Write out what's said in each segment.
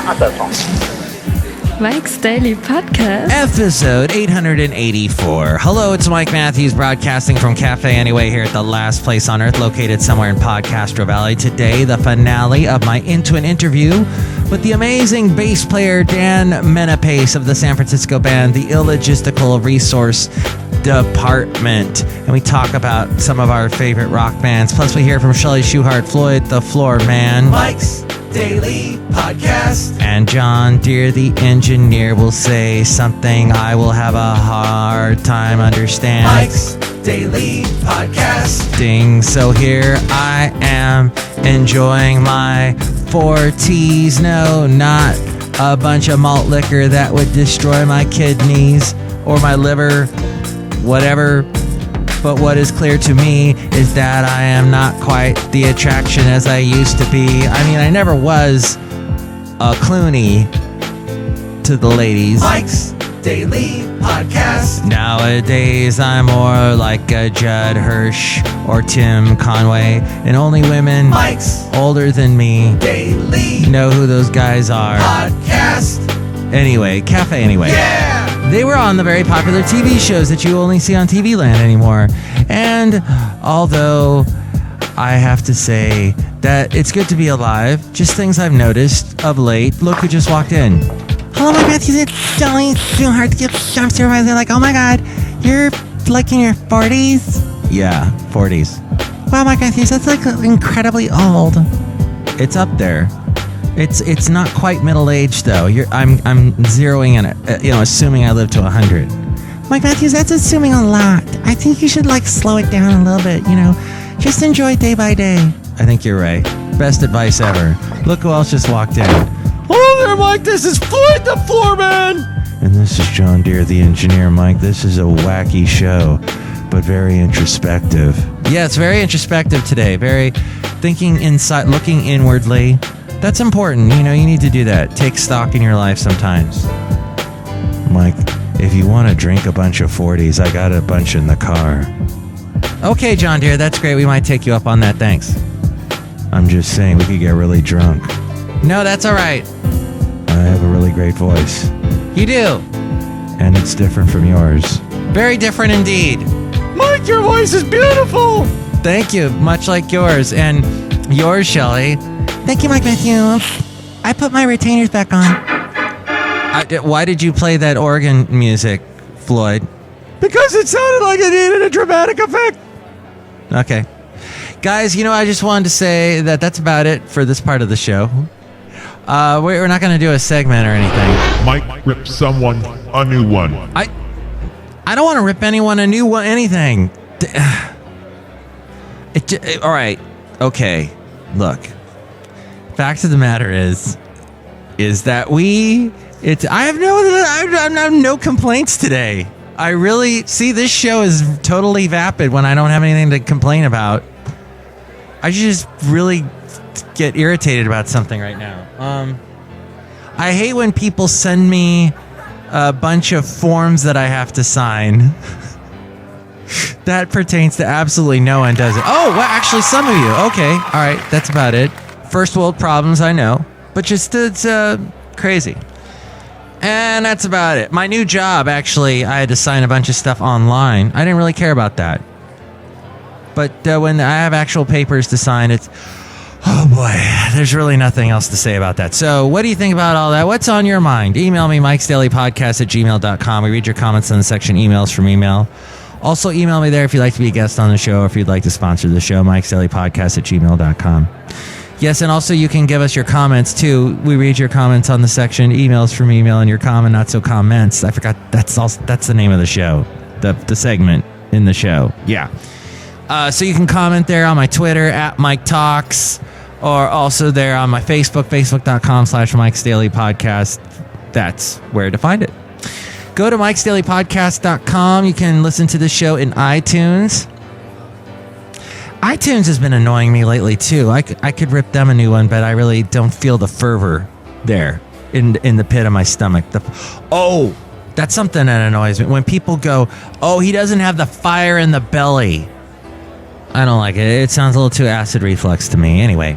Mike's Daily Podcast. Episode 884. Hello, it's Mike Matthews broadcasting from Cafe Anyway here at the last place on earth located somewhere in Podcastro Valley. Today, the finale of my Into an Interview with the amazing bass player Dan Menapace of the San Francisco band, the Illogistical Resource Department. And we talk about some of our favorite rock bands. Plus, we hear from Chely Shoehart, Floyd the Floorman, Mike's Daily Podcast. And John Deere, the engineer, will say something I will have a hard time understanding. Mike's Daily Podcasting. So here I am enjoying my forties. No, not a bunch of malt liquor that would destroy my kidneys or my liver, whatever. But what is clear to me is that I am not quite the attraction as I used to be. I mean, I never was a Clooney to the ladies. Mike's Daily Podcast. Nowadays, I'm more like a Judd Hirsch or Tim Conway, and only women Mike's older than me Daily know who those guys are. Podcast. Anyway, Cafe Anyway. Yeah! They were on the very popular TV shows that you only see on TV Land anymore. And although I have to say that it's good to be alive, just things I've noticed of late. Look who just walked in. Hello, Mike Matthews. It's Chely Shoehart, the gift shop supervisor. Like, oh my God, you're like in your 40s? Yeah, 40s. Wow, Mike Matthews, that's like incredibly old. It's up there. It's not quite middle age though. I'm zeroing in it, assuming I live to 100. Mike Matthews, that's assuming a lot. I think you should slow it down a little bit. Just enjoy day by day. I think you're right. Best advice ever. Look who else just walked in. Hello there, Mike. This is Floyd the Floorman, and this is John Deere, the engineer. Mike, this is a wacky show, but very introspective. Yeah, it's very introspective today. Very thinking inside, looking inwardly. That's important. You need to do that. Take stock in your life sometimes. Mike, if you want to drink a bunch of 40s, I got a bunch in the car. Okay, John Deere, that's great. We might take you up on that. Thanks. I'm just saying we could get really drunk. No, that's all right. I have a really great voice. You do. And it's different from yours. Very different indeed. Mike, your voice is beautiful. Thank you. Much like yours. And yours, Chely. Thank you, Mike Matthews. I put my retainers back on. Why did you play that organ music, Floyd? Because it sounded like it needed a dramatic effect. Okay. Guys, I just wanted to say that that's about it for this part of the show. We're not going to do a segment or anything. Mike ripped someone a new one. I don't want to rip anyone a new one, anything. All right. Okay. Look. Fact of the matter is that I have no complaints today. I really see this show is totally vapid when I don't have anything to complain about. I just really get irritated about something right now. I hate when people send me a bunch of forms that I have to sign. That pertains to absolutely no one, does it? Oh, well, actually, some of you. Okay, all right, that's about it. First world problems, I know, but just it's crazy. And that's about it. My new job, actually, I had to sign a bunch of stuff online. I didn't really care about that. But when I have actual papers to sign, it's, oh boy, there's really nothing else to say about that. So what do you think about all that? What's on your mind? Email me, mikesdailypodcast@gmail.com. We read your comments in the section emails from email. Also, email me there if you'd like to be a guest on the show or if you'd like to sponsor the show, mikesdailypodcast@gmail.com. Yes, and also you can give us your comments, too. We read your comments on the section, emails from email, and your comment, not so comments. I forgot, that's the name of the show, the segment in the show. Yeah. So you can comment there on my Twitter, @MikeTalks, or also there on my Facebook, facebook.com/Mike'sDailyPodcast. That's where to find it. Go to Mike'sDailyPodcast.com. You can listen to the show in iTunes. iTunes has been annoying me lately, too. I could rip them a new one, but I really don't feel the fervor there in the pit of my stomach. That's something that annoys me. When people go, oh, he doesn't have the fire in the belly. I don't like it. It sounds a little too acid reflux to me. Anyway,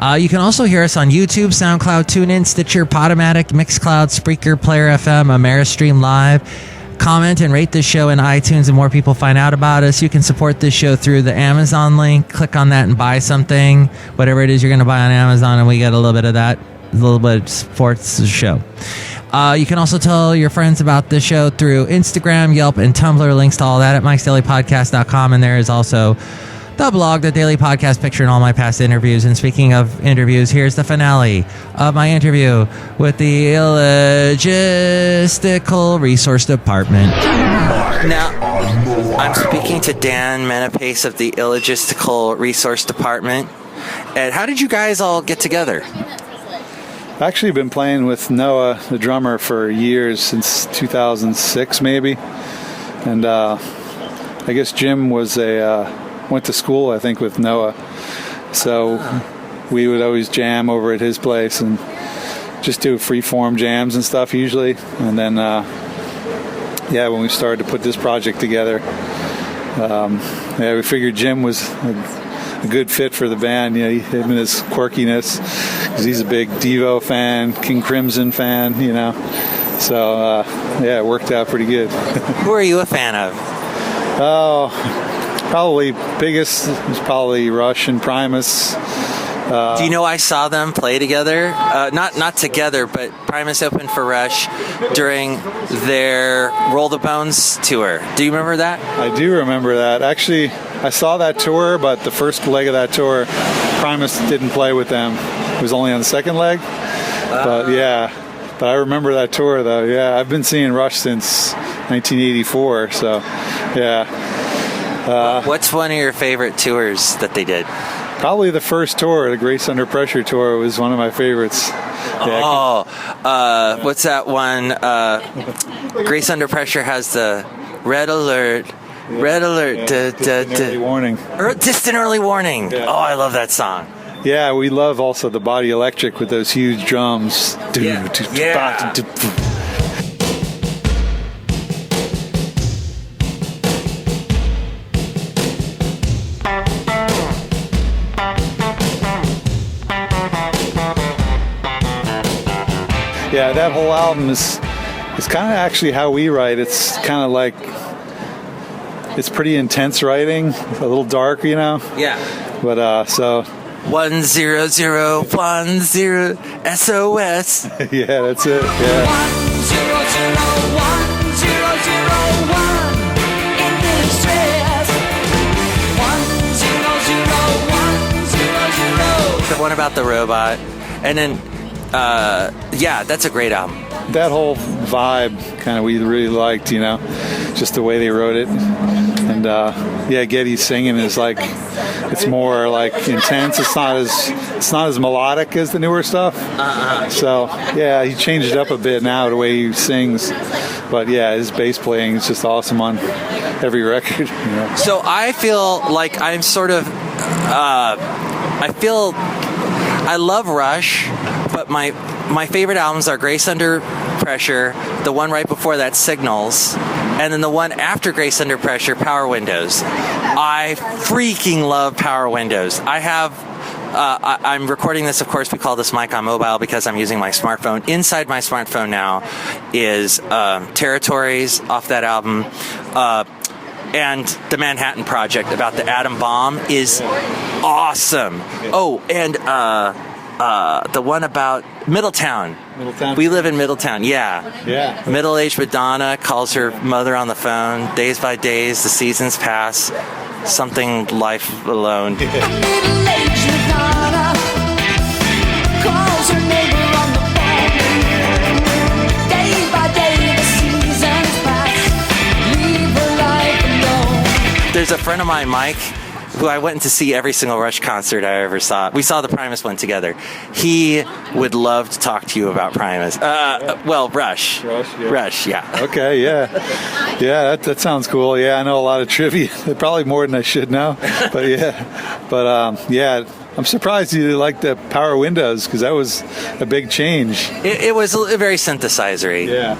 You can also hear us on YouTube, SoundCloud, TuneIn, Stitcher, Podomatic, Mixcloud, Spreaker, Player FM, Ameristream Live. Comment and rate this show in iTunes, and more people find out about us. You can support this show through the Amazon link. Click on that and buy something, whatever it is you're going to buy on Amazon, and we get a little bit of that. A little bit supports the show. You can also tell your friends about the show through Instagram, Yelp, and Tumblr. Links to all that at mikesdailypodcast.com. And there is also the blog, the Daily Podcast Picture, and all my past interviews. And speaking of interviews, here's the finale of my interview with the Illogistical Resource Department. Now, I'm speaking to Dan Menapace of the Illogistical Resource Department. And how did you guys all get together? I've actually been playing with Noah, the drummer, for years, since 2006 maybe. And I guess Jim was went to school, I think, with Noah. So we would always jam over at his place and just do free-form jams and stuff usually. And then, when we started to put this project together, we figured Jim was a good fit for the band. Him and his quirkiness, because he's a big Devo fan, King Crimson fan, So, it worked out pretty good. Who are you a fan of? Oh, probably biggest is probably Rush and Primus. Do you know I saw them play together? Not together, but Primus opened for Rush during their Roll the Bones tour. Do you remember that? I do remember that. Actually, I saw that tour, but the first leg of that tour, Primus didn't play with them. It was only on the second leg. But I remember that tour, though. Yeah, I've been seeing Rush since 1984, so yeah. What's one of your favorite tours that they did? Probably the first tour, the Grace Under Pressure tour, was one of my favorites. What's that one? Grace Under Pressure has the red alert. Early warning. Distant early warning. Yeah. Oh, I love that song. Yeah, we love also the Body Electric with those huge drums. Yeah. Yeah, that whole album is kind of actually how we write. It's kind of like, it's pretty intense writing, a little dark, Yeah. But so 1010 SOS. Yeah, that's it. Yeah. 1001 in distress. 1001. The one about the robot, and then that's a great album. That whole vibe kind of we really liked, just the way they wrote it. And Geddy's singing is like, it's more like intense. It's not as melodic as the newer stuff. So he changed it up a bit now the way he sings. But his bass playing is just awesome on every record. So I feel like I'm sort of I love Rush, but my favorite albums are Grace Under Pressure, the one right before that, Signals, and then the one after Grace Under Pressure, Power Windows. I freaking love Power Windows. I have I'm recording this, of course, we call this mic on mobile because I'm using my smartphone. Inside my smartphone now is Territories off that album, and the Manhattan Project about the atom bomb is awesome. Oh, and the one about Middletown. We live in Middletown, yeah. Middle-aged Madonna calls her mother on the phone. Days by days, the seasons pass. Something life alone. Middle-aged Madonna calls her neighbor on the phone. Day by day, the seasons pass. Leave her life alone. There's a friend of mine, Mike, who I went to see every single Rush concert I ever saw. We saw the Primus one together. He would love to talk to you about Primus. Rush. Rush, yeah. Okay, yeah. Yeah, that sounds cool. Yeah, I know a lot of trivia. Probably more than I should know. But I'm surprised you liked the power windows because that was a big change. It was very synthesizer-y. Yeah,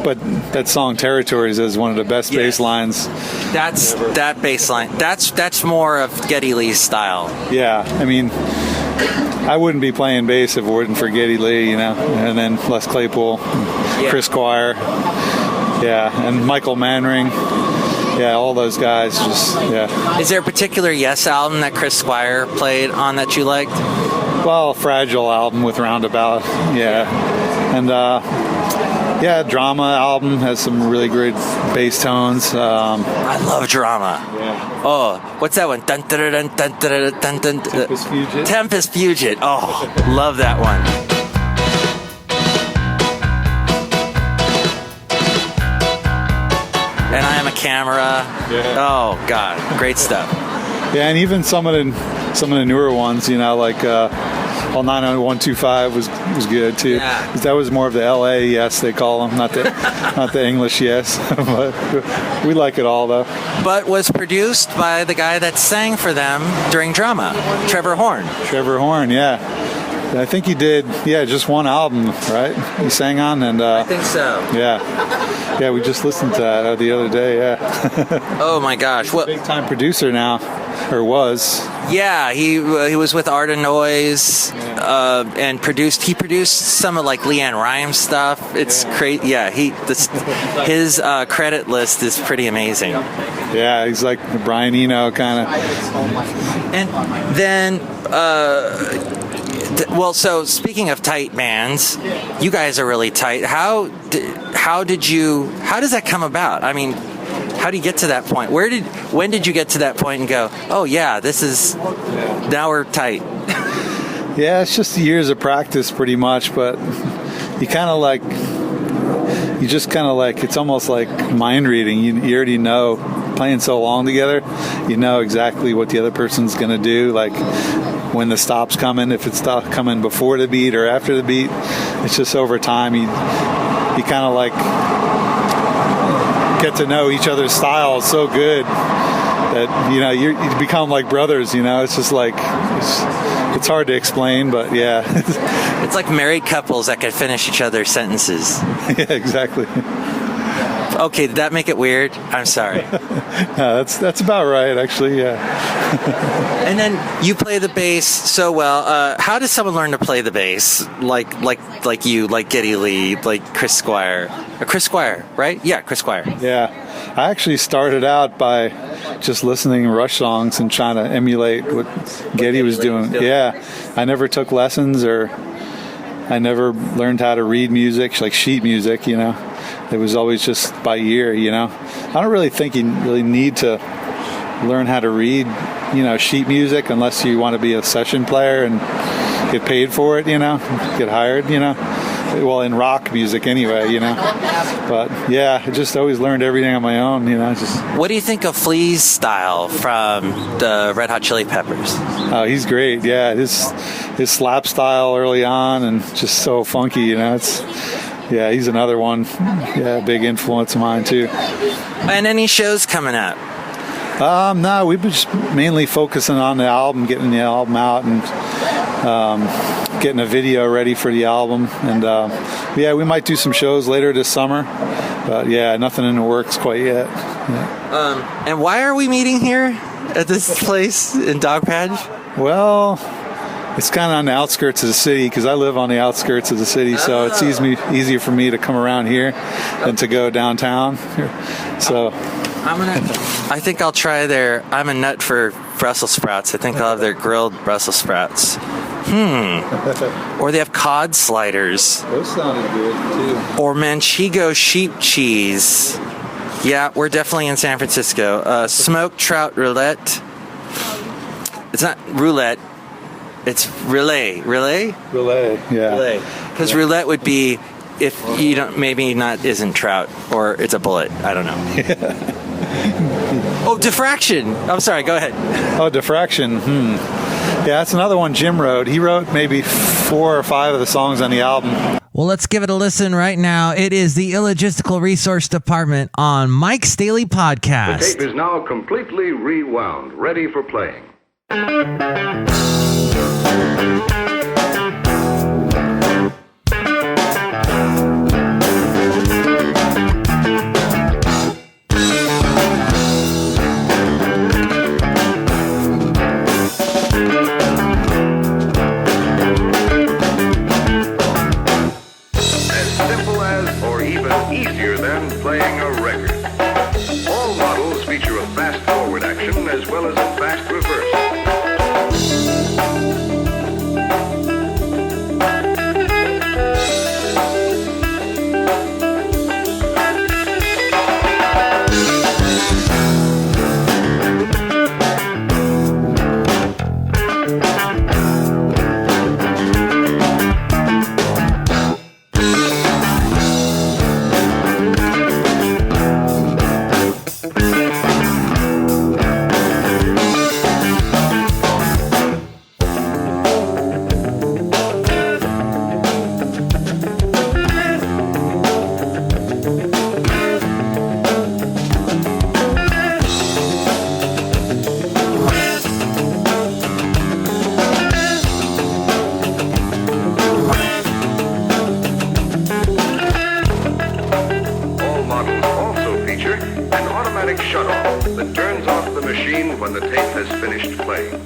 but that song "Territories" is one of the best bass lines. That bass line. That's more of Geddy Lee's style. Yeah, I mean, I wouldn't be playing bass if it wasn't for Geddy Lee, and then Les Claypool, Chris Squire, and Michael Manring. Yeah, all those guys Is there a particular Yes album that Chris Squire played on that you liked? Well, Fragile album with Roundabout, and Drama album has some really great bass tones. I love Drama. Yeah. Oh, what's that one? Dun, dun, dun, dun, dun, dun, dun, dun. Tempest Fugit. Tempest Fugit. Oh, love that one. And I Am a Camera. Yeah. Oh God, great stuff. Yeah, and even some of the newer ones, like 90125 was good too. Yeah. 'Cause that was more of the LA Yes they call them, not the English Yes. But we like it all though. But was produced by the guy that sang for them during Drama, Trevor Horn. Trevor Horn, yeah. I think he did, just one album, right? He sang on, and I think so. Yeah, we just listened to that the other day. Yeah. Oh my gosh! Well, big time producer now, or was. Yeah, he was with Art of Noise, and he produced some of like Leanne Rimes stuff. It's crazy. Yeah, his credit list is pretty amazing. Yeah, he's like the Brian Eno kind of. And then. Well, so speaking of tight bands, you guys are really tight. How does that come about? I mean, how do you get to that point? When did you get to that point and go, oh yeah, now we're tight? Yeah, it's just years of practice pretty much, but it's almost like mind reading. You already know, playing so long together, you know exactly what the other person's going to do, like when the stop's coming, if it's coming before the beat or after the beat. It's just over time you kind of like get to know each other's styles so good that you become like brothers. It's just like it's hard to explain, but yeah. It's like married couples that can finish each other's sentences. Yeah, exactly. Okay, did that make it weird? I'm sorry. No, that's about right, actually. Yeah. And then you play the bass so well. How does someone learn to play the bass? Like you, like Geddy Lee, like Chris Squire. Chris Squire, right? Yeah, Chris Squire. Yeah. I actually started out by just listening to Rush songs and trying to emulate what Geddy was doing. Yeah. I never took lessons, or I never learned how to read music, like sheet music, It was always just by ear, I don't really think you really need to learn how to read, sheet music unless you want to be a session player and get paid for it, get hired, Well, in rock music anyway, But yeah, I just always learned everything on my own, What do you think of Flea's style from the Red Hot Chili Peppers? Oh, he's great. Yeah, his slap style early on and just so funky, Yeah, he's another one. Yeah, big influence of mine too. And any shows coming up? No, we've been just mainly focusing on the album, getting the album out, and getting a video ready for the album. And we might do some shows later this summer. But yeah, nothing in the works quite yet. Yeah. And why are we meeting here at this place in Dogpatch? Well, it's kind of on the outskirts of the city because I live on the outskirts of the city, so it's easier for me to come around here than to go downtown. So I think I'll try I'm a nut for Brussels sprouts. I think I'll have their grilled Brussels sprouts. Or they have cod sliders. Those sounded good too. Or Manchego sheep cheese. Yeah, we're definitely in San Francisco. Smoked trout roulette. It's not roulette. It's relay. Relay, yeah. Relay. Because roulette would be if you don't, maybe not isn't trout, or it's a bullet. I don't know. Oh, diffraction. I'm sorry. Go ahead. Oh, diffraction. Yeah, that's another one Jim wrote. He wrote maybe 4 or 5 of the songs on the album. Well, let's give it a listen right now. It is the Illogistical Resource Department on Mike's Daily Podcast. The tape is now completely rewound, ready for playing. Easier than playing a record. All models feature a fast forward action as well as a fast reverse. When the tape has finished playing.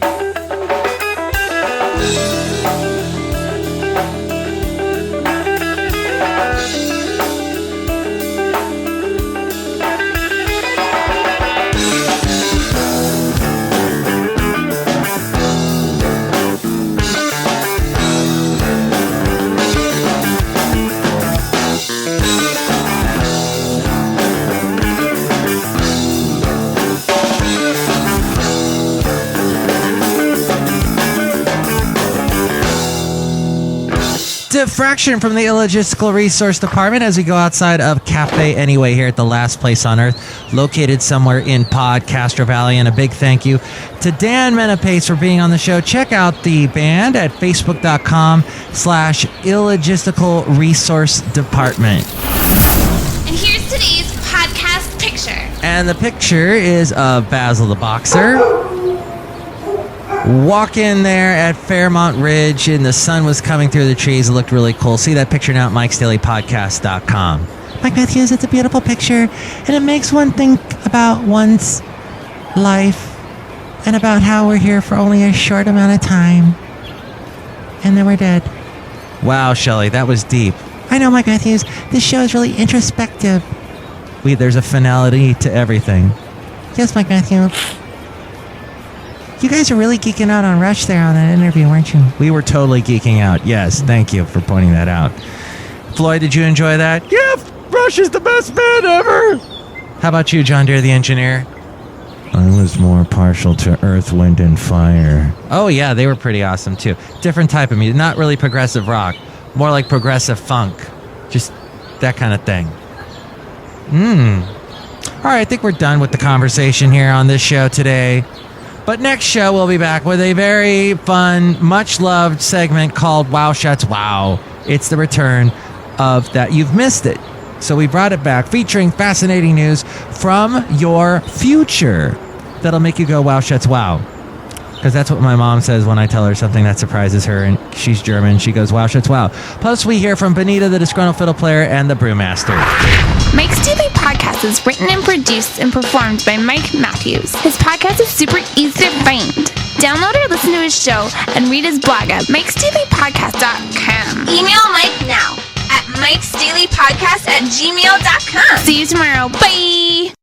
Diffraction from the Illogistical Resource Department as we go outside of Cafe Anyway here at the last place on earth, located somewhere in Podcastro Valley. And a big thank you to Dan Menapace for being on the show. Check out the band at facebook.com/Illogistical Resource Department. And here's today's podcast picture. And the picture is of Basil the Boxer walking there at Fairmont Ridge, and the sun was coming through the trees. It looked really cool. See that picture now at Mike'sDailyPodcast.com. Mike Matthews, it's a beautiful picture, and it makes one think about one's life and about how we're here for only a short amount of time, and then we're dead. Wow, Chely, that was deep. I know, Mike Matthews, this show is really introspective. There's a finality to everything. Yes, Mike Matthews. You guys are really geeking out on Rush there on that interview, weren't you? We were totally geeking out. Yes, thank you for pointing that out. Floyd, did you enjoy that? Yeah, Rush is the best band ever. How about you, John Deere, the engineer? I was more partial to Earth, Wind, and Fire. Oh, yeah, they were pretty awesome, too. Different type of music. Not really progressive rock. More like progressive funk. Just that kind of thing. All right, I think we're done with the conversation here on this show today. But next show, we'll be back with a very fun, much-loved segment called Wow Shots Wow. It's the return of that. You've missed it. So we brought it back, featuring fascinating news from your future that'll make you go Wow Shots Wow. Because that's what my mom says when I tell her something that surprises her, and she's German. She goes, Wow Shots Wow. Plus, we hear from Benita, the disgruntled fiddle player, and the brewmaster. Mike's Daily Podcast is written and produced and performed by Mike Matthews. His podcast is super easy to find. Download or listen to his show and read his blog at Mike'sDailyPodcast.com. Email Mike now at Mike'sDailyPodcast@gmail.com. See you tomorrow. Bye!